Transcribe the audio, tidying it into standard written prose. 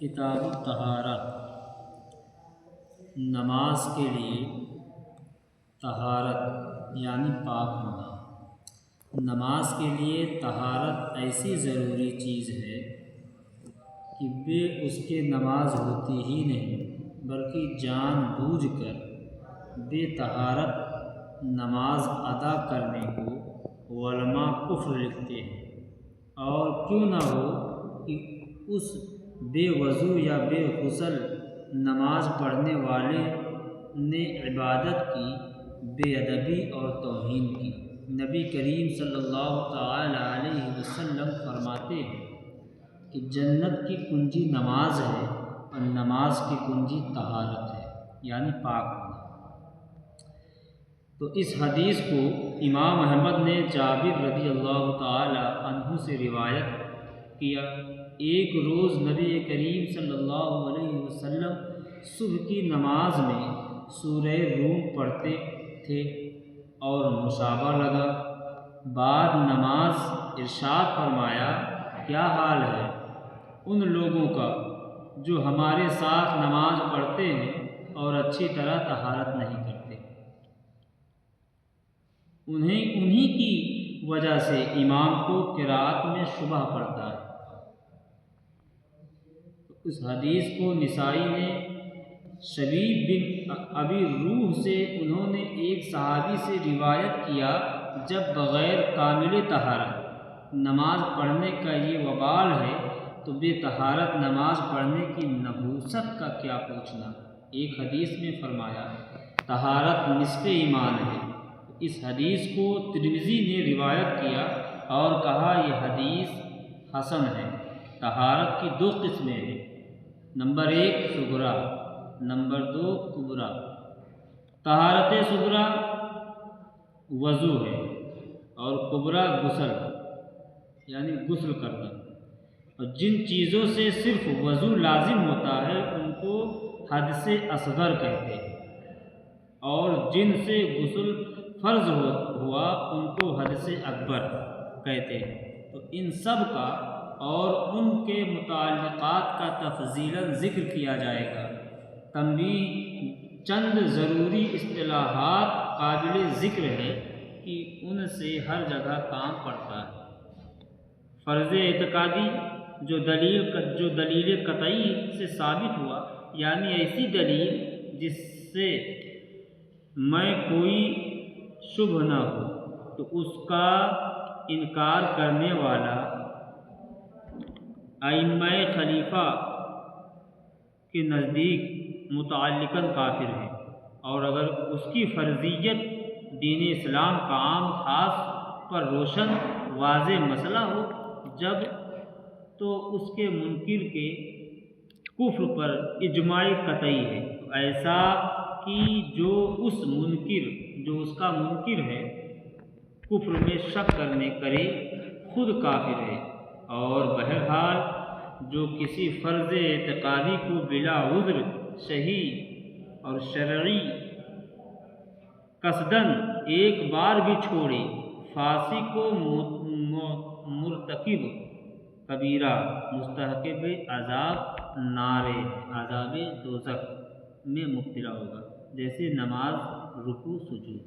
کتاب الطہارت، نماز کے لیے طہارت یعنی پاک ہونا۔ نماز کے لیے طہارت ایسی ضروری چیز ہے کہ بے اس کے نماز ہوتی ہی نہیں، بلکہ جان بوجھ کر بے طہارت نماز ادا کرنے کو علماء کفر لکھتے ہیں، اور کیوں نہ ہو کہ اس بے وضو یا بے غسل نماز پڑھنے والے نے عبادت کی بے ادبی اور توہین کی۔ نبی کریم صلی اللہ تعالی علیہ وسلم فرماتے ہیں کہ جنت کی کنجی نماز ہے، اور نماز کی کنجی طہارت ہے یعنی پاک ہونا۔ تو اس حدیث کو امام احمد نے جابر رضی اللہ تعالی عنہ سے روایت کیا۔ ایک روز نبی کریم صلی اللہ علیہ وسلم صبح کی نماز میں سورہ روم پڑھتے تھے اور مصابہ لگا۔ بعد نماز ارشاد فرمایا، کیا حال ہے ان لوگوں کا جو ہمارے ساتھ نماز پڑھتے ہیں اور اچھی طرح طہارت نہیں کرتے؟ انہی کی وجہ سے امام کو قرأت میں شبہ پڑتا ہے۔ اس حدیث کو نسائی نے شبیب بن ابی روح سے انہوں نے ایک صحابی سے روایت کیا، جب بغیر کامل طہارت نماز پڑھنے کا یہ وبال ہے تو بے طہارت نماز پڑھنے کی نحوست کا کیا پوچھنا۔ ایک حدیث میں فرمایا، طہارت نصف ایمان ہے۔ اس حدیث کو ترمذی نے روایت کیا اور کہا یہ حدیث حسن ہے۔ طہارت کی دو قسمیں ہیں، نمبر 1 صغریٰ، نمبر 2 کبریٰ۔ طہارت صغریٰ وضو ہے اور کبریٰ غسل یعنی غسل کرنا، اور جن چیزوں سے صرف وضو لازم ہوتا ہے ان کو حدث اصغر کہتے ہیں، اور جن سے غسل فرض ہوا ان کو حدث اکبر کہتے ہیں۔ تو ان سب کا اور ان کے متعلقات کا تفصیلاً ذکر کیا جائے گا۔ تنبیہ، چند ضروری اصطلاحات قابل ذکر ہے کہ ان سے ہر جگہ کام پڑتا ہے۔ فرض اعتقادی جو دلیل قطعی سے ثابت ہوا، یعنی ایسی دلیل جس سے میں کوئی شبہ نہ ہو، تو اس کا انکار کرنے والا ائمہ خلیفہ کے نزدیک متعلقاً کافر ہے، اور اگر اس کی فرضیت دین اسلام کا عام خاص پر روشن واضح مسئلہ ہو جب، تو اس کے منکر کے کفر پر اجماع قطعی ہے۔ ایسا کہ جو اس کا منکر ہے کفر میں شک کرے خود کافر ہے، اور بہرحال جو کسی فرض اعتقادی کو بلا عذر صحیح اور شرعی قصداً ایک بار بھی چھوڑے، فاسق و مرتکب کبیرہ مستحق عذاب دوزخ میں مبتلا ہوگا، جیسے نماز، رکوع، سجود۔